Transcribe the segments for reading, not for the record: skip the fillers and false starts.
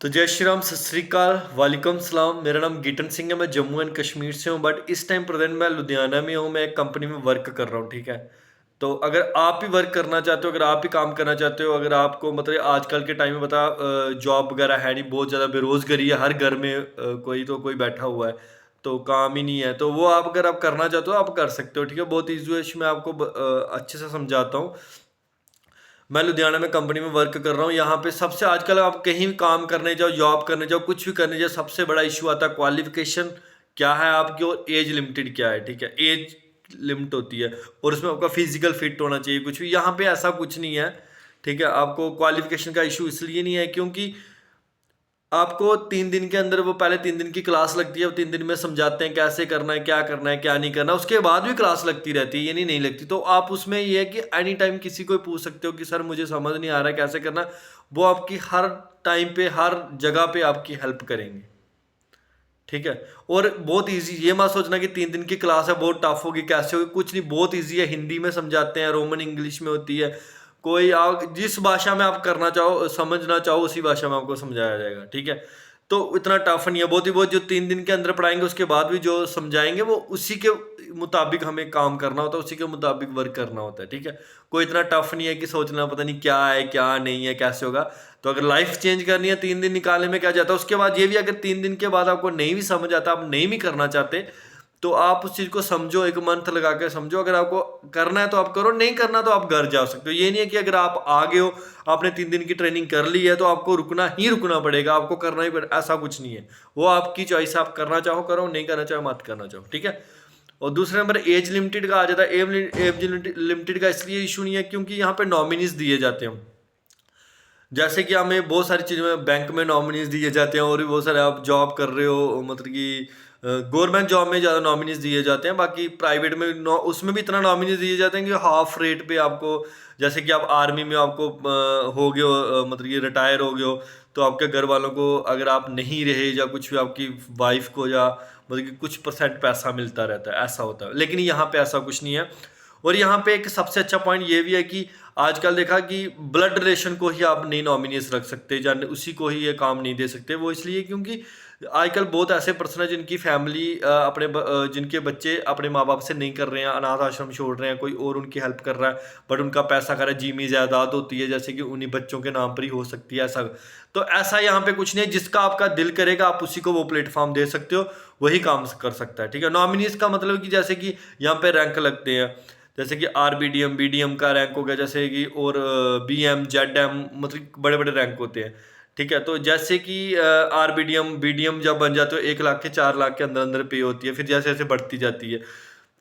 तो जय श्री राम, सत श्री अकाल, वालेकुम सलाम। मेरा नाम गीटन सिंह है। मैं जम्मू एंड कश्मीर से हूँ, बट इस टाइम प्रेजेंट मैं लुधियाना में हूँ। मैं एक कंपनी में वर्क कर रहा हूँ, ठीक है। तो अगर आप भी वर्क करना चाहते हो, अगर आप भी काम करना चाहते हो, अगर आपको मतलब आजकल के टाइम में बता जॉब वगैरह है नहीं, बहुत ज़्यादा बेरोजगारी है हर घर में, कोई तो कोई बैठा हुआ है, तो काम ही नहीं है। तो वो आप अगर आप करना चाहते हो आप कर सकते हो, ठीक है। बहुत ईजी है, मैं आपको अच्छे से समझाता हूँ। मैं लुधियाना में कंपनी में वर्क कर रहा हूँ। यहाँ पे सबसे आजकल आप कहीं भी काम करने जाओ, जॉब करने जाओ, कुछ भी करने जाओ, सबसे बड़ा इशू आता है क्वालिफिकेशन क्या है आपकी और एज लिमिटेड क्या है, ठीक है। एज लिमिट होती है और उसमें आपका फिजिकल फिट होना चाहिए। कुछ भी यहाँ पे ऐसा कुछ नहीं है, ठीक है। आपको क्वालिफिकेशन का इशू इसलिए नहीं है क्योंकि आपको 3 दिन के अंदर, वो पहले 3 दिन की क्लास लगती है, वो 3 दिन में समझाते हैं कैसे करना है, क्या करना है, क्या नहीं करना। उसके बाद भी क्लास लगती रहती है, ये नहीं लगती। तो आप उसमें ये है कि एनी टाइम किसी को पूछ सकते हो कि सर मुझे समझ नहीं आ रहा है कैसे करना। वो आपकी हर टाइम पे हर जगह पे आपकी हेल्प करेंगे, ठीक है। और बहुत इजी, ये मत सोचना कि 3 दिन की क्लास है बहुत टफ होगी, कैसे होगी, कुछ नहीं, बहुत इजी है। हिंदी में समझाते हैं, रोमन इंग्लिश में होती है। कोई आप जिस भाषा में आप करना चाहो, समझना चाहो, उसी भाषा में आपको समझाया जाएगा, ठीक है। तो इतना टफ नहीं है। बहुत ही बहुत जो 3 दिन के अंदर पढ़ाएंगे, उसके बाद भी जो समझाएंगे वो उसी के मुताबिक हमें काम करना होता है, उसी के मुताबिक वर्क करना होता है, ठीक है। कोई इतना टफ नहीं है कि सोचना पता नहीं क्या है क्या नहीं है कैसे होगा। तो अगर लाइफ चेंज करनी है 3 दिन निकालने में क्या जाता है। उसके बाद ये भी, अगर 3 दिन के बाद आपको नहीं भी समझ आता, आप नहीं भी करना चाहते, तो आप उस चीज़ को समझो, एक मंथ लगा के समझो। अगर आपको करना है तो आप करो, नहीं करना तो आप घर जा सकते हो। ये नहीं है कि अगर आप आ गए हो, आपने 3 दिन की ट्रेनिंग कर ली है तो आपको रुकना ही रुकना पड़ेगा, आपको करना ही पड़ेगा, ऐसा कुछ नहीं है। वो आपकी चॉइस है, आप करना चाहो करो, नहीं करना चाहो मत करना चाहो, ठीक है। और दूसरे नंबर एज लिमिटेड का आ जाता है। एज लिमिटेड का इसलिए इशू नहीं है क्योंकि यहाँ पे नॉमिनीज दिए जाते हैं। जैसे कि हमें बहुत सारी चीज़ों में बैंक में नॉमिनीज दिए जाते हैं, और भी बहुत सारे, आप जॉब कर रहे हो मतलब कि गवर्नमेंट जॉब में ज़्यादा नॉमिनीज दिए जाते हैं। बाकी प्राइवेट में उसमें भी इतना नॉमिनीज दिए जाते हैं कि हाफ रेट पे आपको, जैसे कि आप आर्मी में आपको हो गए हो, मतलब कि रिटायर हो गए हो, तो आपके घर वालों को अगर आप नहीं रहे या कुछ भी, आपकी वाइफ को या मतलब कि कुछ परसेंट पैसा मिलता रहता है, ऐसा होता है। लेकिन यहाँ पे ऐसा कुछ नहीं है। और यहाँ पे एक सबसे अच्छा पॉइंट ये भी है कि आजकल देखा कि ब्लड रिलेशन को ही आप नहीं नॉमिनेस रख सकते, या उसी को ही ये काम नहीं दे सकते। वो इसलिए क्योंकि आजकल बहुत ऐसे पर्सन है जिनकी फैमिली जिनके बच्चे अपने माँ बाप से नहीं कर रहे हैं, अनाथ आश्रम छोड़ रहे हैं, कोई और उनकी हेल्प कर रहा है, बट उनका पैसा कर रहा है, जिमी जायदाद होती है जैसे कि उन्हीं बच्चों के नाम पर ही हो सकती है, ऐसा। तो ऐसा यहाँ पे कुछ नहीं है। जिसका आपका दिल करेगा आप उसी को वो प्लेटफॉर्म दे सकते हो, वही काम कर सकता है, ठीक है। नॉमिनीज का मतलब कि जैसे कि यहाँ पे रैंक लगते हैं, जैसे कि RBDM BDM का रैंक हो गया, जैसे कि, और BM ZM, मतलब बड़े बड़े रैंक होते हैं, ठीक है। तो जैसे कि RBDM BDM जब बन जाते हो 1 लाख के 4 लाख के अंदर अंदर पे होती है, फिर जैसे जैसे बढ़ती जाती है।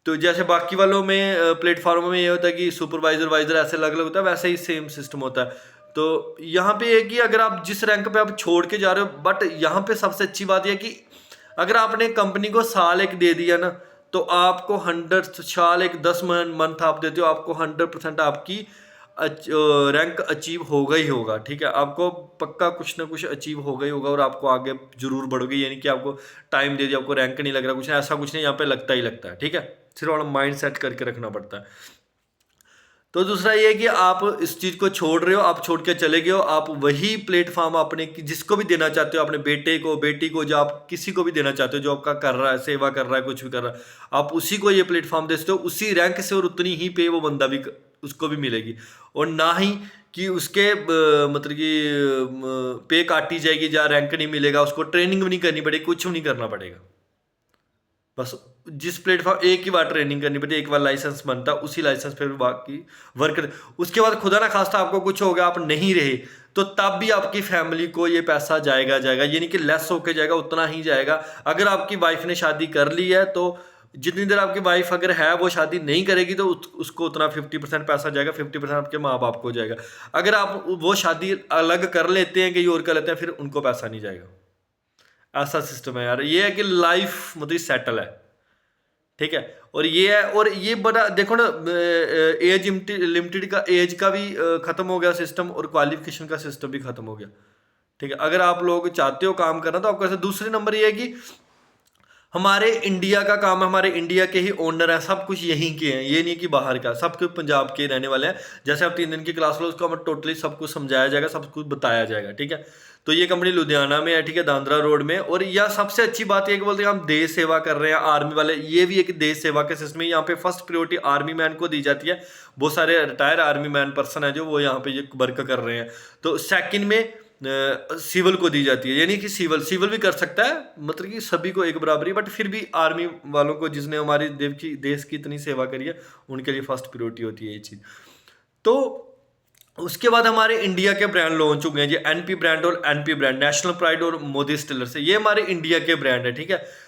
तो जैसे बाकी वालों में प्लेटफॉर्मों में ये होता है कि सुपरवाइजर वाइजर ऐसे अलग अलग होता है, वैसे ही सेम सिस्टम होता है। तो यहाँ पे है कि अगर आप जिस रैंक पे आप छोड़ के जा रहे हो, बट यहाँ पे सबसे अच्छी बात यह है कि अगर आपने कंपनी को साल एक दे दिया ना, तो आपको 100 साल एक 10 मंथ आप देते हो, आपको 100% आपकी रैंक अचीव होगा ही होगा, ठीक है। आपको पक्का कुछ ना कुछ अचीव होगा ही होगा और आपको आगे जरूर बढ़ोगे। यानी कि आपको टाइम दे दिया, आपको रैंक नहीं लग रहा, कुछ ऐसा कुछ नहीं, यहाँ पे लगता ही लगता है, ठीक है। सिर्फ वाला माइंड सेट करके रखना पड़ता है। तो दूसरा ये है कि आप इस चीज़ को छोड़ रहे हो, आप छोड़ के चले गए हो, आप वही प्लेटफॉर्म अपने जिसको भी देना चाहते हो, अपने बेटे को, बेटी को, जो आप किसी को भी देना चाहते हो जो आपका कर रहा है, सेवा कर रहा है, कुछ भी कर रहा है, आप उसी को ये प्लेटफॉर्म दे सकते हो। उसी रैंक से और उतनी ही पे वो बंदा भी उसको भी मिलेगी। और ना ही कि उसके मतलब कि पे काटी जाएगी, जहाँ रैंक नहीं मिलेगा, उसको ट्रेनिंग भी नहीं करनी पड़ेगी, कुछ भी नहीं करना पड़ेगा। बस जिस प्लेटफॉर्म एक ही बार ट्रेनिंग करनी पड़ती है, एक बार लाइसेंस बनता है, उसी लाइसेंस पे बाकी वर्क कर। उसके बाद खुदा ना खास्ता आपको कुछ हो गया, आप नहीं रहे, तो तब भी आपकी फैमिली को ये पैसा जाएगा जाएगा, ये नहीं कि लेस होके जाएगा, उतना ही जाएगा। अगर आपकी वाइफ ने शादी कर ली है तो जितनी देर आपकी वाइफ अगर है वो शादी नहीं करेगी तो उसको उतना 50% पैसा जाएगा, 50% आपके माँ बाप को जाएगा। अगर आप वो शादी अलग कर लेते हैं, कहीं और कर लेते हैं, फिर उनको पैसा नहीं जाएगा। ऐसा सिस्टम है यार। ये है कि लाइफ मतलब सेटल है, ठीक है। और ये है, और ये बड़ा देखो ना, एज लिमिटेड का, एज का भी खत्म हो गया सिस्टम, और क्वालिफिकेशन का सिस्टम भी खत्म हो गया, ठीक है। अगर आप लोग चाहते हो काम करना तो आप कैसे। दूसरे नंबर ये है कि हमारे इंडिया का काम है, हमारे इंडिया के ही ओनर हैं, सब कुछ यहीं के हैं, ये नहीं कि बाहर का, सब कुछ पंजाब के रहने वाले हैं। जैसे आप 3 दिन की क्लास लो, उसको हमें टोटली सब कुछ समझाया जाएगा, सब कुछ बताया जाएगा, ठीक है। तो ये कंपनी लुधियाना में है, ठीक है, दादरा रोड में। और यह सबसे अच्छी बात ये कि बोलते हैं हम देश सेवा कर रहे हैं, आर्मी वाले, ये भी एक देश सेवा के सिस्टम है। यहाँ पे फर्स्ट प्रायोरिटी आर्मी मैन को दी जाती है। बहुत सारे रिटायर आर्मी मैन पर्सन है जो वो यहाँ पे ये वर्क कर रहे हैं। तो सेकंड में सिविल को दी जाती है, यानी कि सिविल भी कर सकता है, मतलब कि सभी को एक बराबरी, बट फिर भी आर्मी वालों को, जिसने हमारी देश की इतनी सेवा करी है, उनके लिए फर्स्ट प्रायोरिटी होती है ये चीज़। तो उसके बाद हमारे इंडिया के ब्रांड लॉन्च हो गए हैं, ये एनपी ब्रांड और एनपी ब्रांड, नेशनल प्राइड और मोदी स्टिलर्स है, ये हमारे इंडिया के ब्रांड है, ठीक है।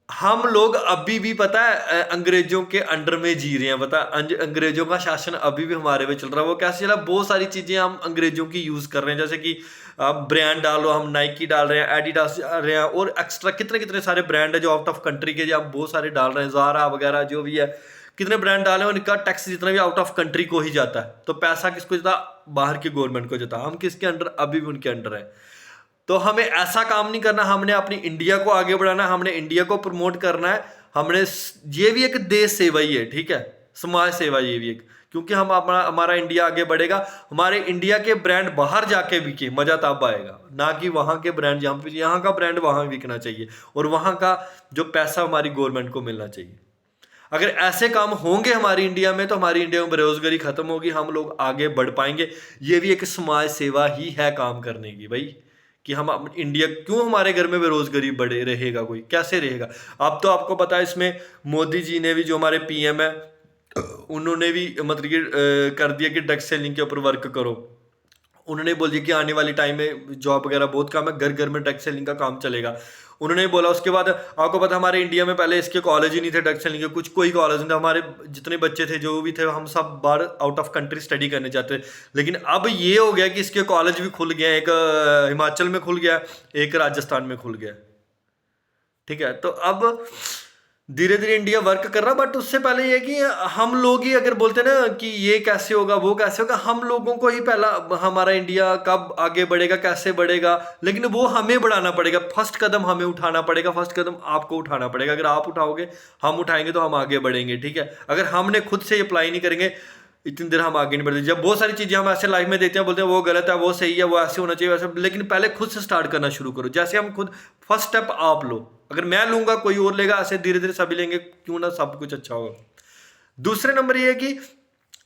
हम लोग अभी भी पता है अंग्रेजों के अंडर में जी रहे हैं, पता है अंग्रेजों का शासन अभी भी हमारे पे चल रहा है। वो कैसे चला, बहुत सारी चीजें हम अंग्रेजों की यूज कर रहे हैं, जैसे कि ब्रांड डालो, हम नाइकी डाल रहे हैं, एडिडास डाल रहे हैं, और एक्स्ट्रा कितने कितने सारे ब्रांड है जो आउट ऑफ कंट्री के, जो हम बहुत सारे डाल रहे हैं, ज़ारा वगैरह जो भी है, कितने ब्रांड डाले हैं, उनका टैक्स जितना भी आउट ऑफ कंट्री को ही जाता है। तो पैसा किसको जाता, बाहर की गवर्नमेंट को जाता, हम किसके अंडर, अभी भी उनके अंडर है। तो हमें ऐसा काम नहीं करना, हमने अपनी इंडिया को आगे बढ़ाना है, हमने इंडिया को प्रमोट करना है। हमने, ये भी एक देश सेवा ही है, ठीक है, समाज सेवा ये भी एक, क्योंकि हम हमारा इंडिया आगे बढ़ेगा, हमारे इंडिया के ब्रांड बाहर जाके बिके, मजा तब आएगा, ना कि वहां के ब्रांड, यहाँ का ब्रांड वहां बिकना चाहिए, और वहां का जो पैसा हमारी गवर्नमेंट को मिलना चाहिए। अगर ऐसे काम होंगे हमारी इंडिया में, तो हमारी इंडिया में बेरोजगारी खत्म होगी, हम लोग आगे बढ़ पाएंगे। ये भी एक समाज सेवा ही है काम करने की भाई, कि हम इंडिया, क्यों हमारे घर में बेरोजगारी बढ़े रहेगा, कोई कैसे रहेगा। अब तो आपको पता है, इसमें मोदी जी ने भी, जो हमारे पीएम है, उन्होंने भी मतलब कि कर दिया कि ड्रग सेलिंग के ऊपर वर्क करो। उन्होंने बोल दिया कि आने वाली टाइम में जॉब वगैरह बहुत कम है, घर घर में ड्रग सेलिंग का काम चलेगा, उन्होंने बोला। उसके बाद आपको पता, हमारे इंडिया में पहले इसके कॉलेज ही नहीं थे ड्रग सेलिंग के, कुछ कोई कॉलेज नहीं था, हमारे जितने बच्चे थे जो भी थे, हम सब बाहर आउट ऑफ कंट्री स्टडी करने जाते थे। लेकिन अब ये हो गया कि इसके कॉलेज भी खुल गए, एक हिमाचल में खुल गया, एक राजस्थान में खुल गया, ठीक है। तो अब धीरे धीरे इंडिया वर्क कर रहा, बट उससे पहले ये कि हम लोग ही अगर बोलते ना कि ये कैसे होगा, वो कैसे होगा, हम लोगों को ही पहला, हमारा इंडिया कब आगे बढ़ेगा, कैसे बढ़ेगा, लेकिन वो हमें बढ़ाना पड़ेगा। फर्स्ट कदम हमें उठाना पड़ेगा, फर्स्ट कदम आपको उठाना पड़ेगा। अगर आप उठाओगे, हम उठाएंगे, तो हम आगे बढ़ेंगे, ठीक है। अगर हमने खुद से अप्लाई नहीं करेंगे, इतनी देर हम आगे नहीं बढ़ते। जब बहुत सारी चीजें हम ऐसे लाइफ में देते हैं, बोलते हैं वो गलत है, वो सही है, वो ऐसे होना चाहिए, वैसे, लेकिन पहले खुद से स्टार्ट करना शुरू करो। जैसे हम खुद, फर्स्ट स्टेप आप लो, अगर मैं लूंगा कोई और लेगा, ऐसे धीरे धीरे सभी लेंगे, क्यों ना सब कुछ अच्छा होगा। दूसरे नंबर ये है कि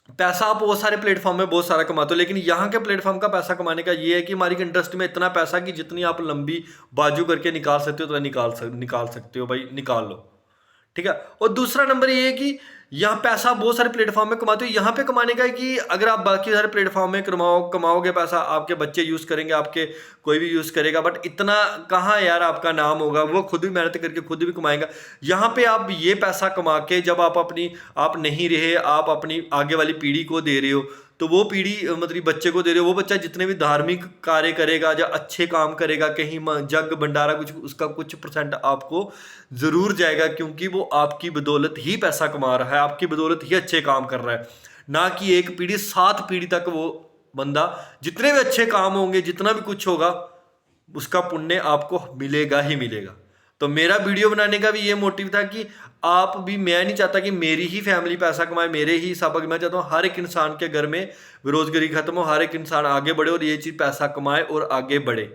पैसा आप बहुत सारे प्लेटफॉर्म में बहुत सारा कमाते हो, लेकिन यहाँ के प्लेटफॉर्म का पैसा कमाने का ये है कि हमारी इंडस्ट्री में इतना पैसा कि जितनी आप लंबी बाजू करके निकाल सकते हो, तो निकाल सकते हो भाई, निकाल लो, ठीक है। और दूसरा नंबर ये है कि यहाँ पैसा बहुत सारे प्लेटफॉर्म में कमाते हो, यहाँ पे कमाने का है कि अगर आप बाकी सारे प्लेटफॉर्म में कमाओगे पैसा, आपके बच्चे यूज करेंगे, आपके कोई भी यूज करेगा, बट इतना कहाँ यार आपका नाम होगा, वो खुद भी मेहनत करके खुद भी कमाएगा। यहाँ पे आप ये पैसा कमा के, जब आप नहीं रहे, आप अपनी आगे वाली पीढ़ी को दे रहे हो, तो वो पीढ़ी, मतलब बच्चे को दे रहे हो, वो बच्चा जितने भी धार्मिक कार्य करेगा या अच्छे काम करेगा, कहीं जग भंडारा कुछ, उसका कुछ परसेंट आपको जरूर जाएगा, क्योंकि वो आपकी बदौलत ही पैसा कमा रहा है, आपकी बदौलत ही अच्छे काम कर रहा है। ना कि एक पीढ़ी, 7 पीढ़ी तक वो बंदा, जितने भी अच्छे काम होंगे, जितना भी कुछ होगा, उसका पुण्य आपको मिलेगा ही मिलेगा। तो मेरा वीडियो बनाने का भी ये मोटिव था कि आप भी, मैं नहीं चाहता कि मेरी ही फैमिली पैसा कमाए, मेरे ही सबक, मैं चाहता हूँ हर एक इंसान के घर में बेरोजगारी खत्म हो, हर एक इंसान आगे बढ़े और ये चीज़ पैसा कमाए और आगे बढ़े,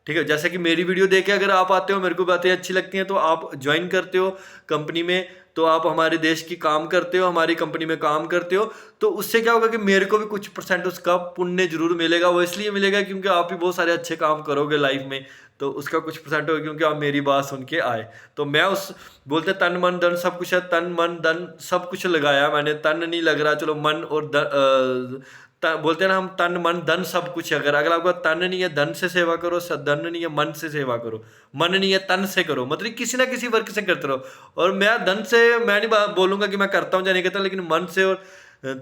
ठीक है। जैसे कि मेरी वीडियो देख के अगर आप आते हो, मेरे को बातें अच्छी लगती हैं, तो आप ज्वाइन करते हो कंपनी में, तो आप हमारे देश की काम करते हो, हमारी कंपनी में काम करते हो, तो उससे क्या होगा कि मेरे को भी कुछ परसेंट उसका पुण्य जरूर मिलेगा। वो इसलिए मिलेगा क्योंकि आप भी बहुत सारे अच्छे काम करोगे लाइफ में, तो उसका कुछ परसेंट होगा, क्योंकि आप मेरी बात सुन के आए। तो मैं उस, बोलते तन मन धन सब कुछ है, तन मन धन सब कुछ लगाया मैंने, तन नहीं लग रहा, चलो मन और बोलते हैं ना हम, तन मन धन सब कुछ है। अगर आपका तन नहीं है, धन से सेवा करो, धन नहीं है, मन से सेवा करो, मन नहीं है, तन से करो, मतलब किसी ना किसी वर्क से करते रहो। और मैं धन से, मैं नहीं बोलूंगा कि मैं करता हूँ या नहीं करता, लेकिन मन से और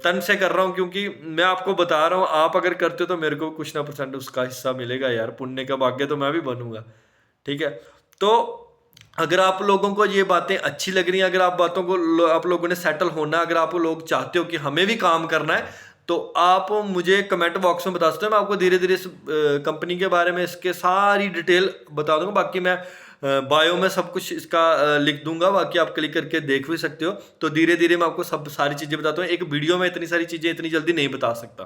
तन से कर रहा हूँ, क्योंकि मैं आपको बता रहा हूँ, आप अगर करते हो तो मेरे को कुछ ना परसेंट उसका हिस्सा मिलेगा यार, पुण्य का भाग्य तो मैं भी बनूंगा, ठीक है। तो अगर आप लोगों को ये बातें अच्छी लग रही हैं, अगर आप लोगों ने सेटल होना, अगर आप लोग चाहते हो कि हमें भी काम करना है, तो आप मुझे कमेंट बॉक्स में बता सकते हो। मैं आपको धीरे धीरे इस कंपनी के बारे में, इसके सारी डिटेल बता दूंगा। बाकी मैं बायो में सब कुछ इसका लिख दूंगा, बाकी आप क्लिक करके देख भी सकते हो। तो धीरे धीरे मैं आपको सब सारी चीज़ें बताता हूँ, एक वीडियो में इतनी सारी चीज़ें इतनी जल्दी नहीं बता सकता,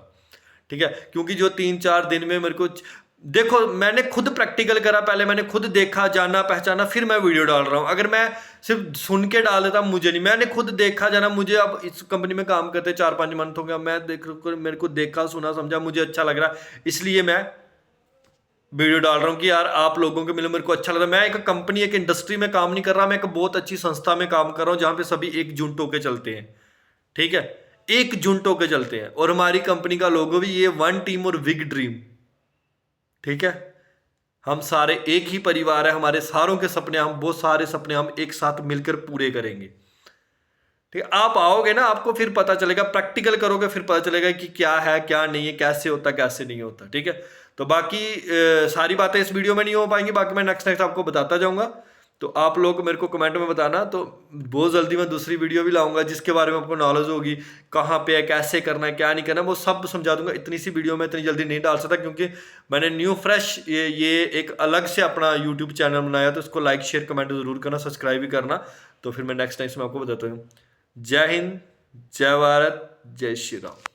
ठीक है, क्योंकि जो 3-4 दिन में मेरे को देखो, मैंने खुद प्रैक्टिकल करा, पहले मैंने खुद देखा, जाना, पहचाना, फिर मैं वीडियो डाल रहा हूँ। अगर मैं सिर्फ सुन के डाल देता मुझे नहीं, मैंने खुद देखा, जाना, मुझे अब इस कंपनी में काम करते 4-5 मंथ हो गया, मैं देख, मेरे को देखा, सुना, समझा, मुझे अच्छा लग रहा, इसलिए मैं वीडियो डाल रहा हूँ कि यार आप लोगों के मिलो, मेरे को अच्छा लग रहा है। मैं एक कंपनी, एक इंडस्ट्री में काम नहीं कर रहा, मैं एक बहुत अच्छी संस्था में काम कर रहा हूँ जहाँ पे सभी एकजुट होकर चलते हैं, ठीक है, एकजुट होकर चलते हैं। और हमारी कंपनी का लोगो भी ये वन टीम और बिग ड्रीम, ठीक है, हम सारे एक ही परिवार है, हमारे सारों के सपने, हम बहुत सारे सपने हम एक साथ मिलकर पूरे करेंगे, ठीक है। आप आओगे ना, आपको फिर पता चलेगा, प्रैक्टिकल करोगे फिर पता चलेगा कि क्या है क्या नहीं है, कैसे होता कैसे नहीं होता, ठीक है। तो बाकी सारी बातें इस वीडियो में नहीं हो पाएंगी, बाकी मैं नेक्स्ट आपको बताता जाऊंगा। तो आप लोग मेरे को कमेंट में बताना, तो बहुत जल्दी मैं दूसरी वीडियो भी लाऊंगा जिसके बारे में आपको नॉलेज होगी, कहाँ पे है, कैसे करना है, क्या नहीं करना, वो सब समझा दूंगा। इतनी सी वीडियो में इतनी जल्दी नहीं डाल सकता, क्योंकि मैंने न्यू फ्रेश ये एक अलग से अपना यूट्यूब चैनल बनाया, तो इसको लाइक शेयर कमेंट जरूर करना, सब्सक्राइब भी करना। तो फिर मैं नेक्स्ट टाइम में आपको बताता हूँ। जय हिंद, जय भारत, जय श्री राम।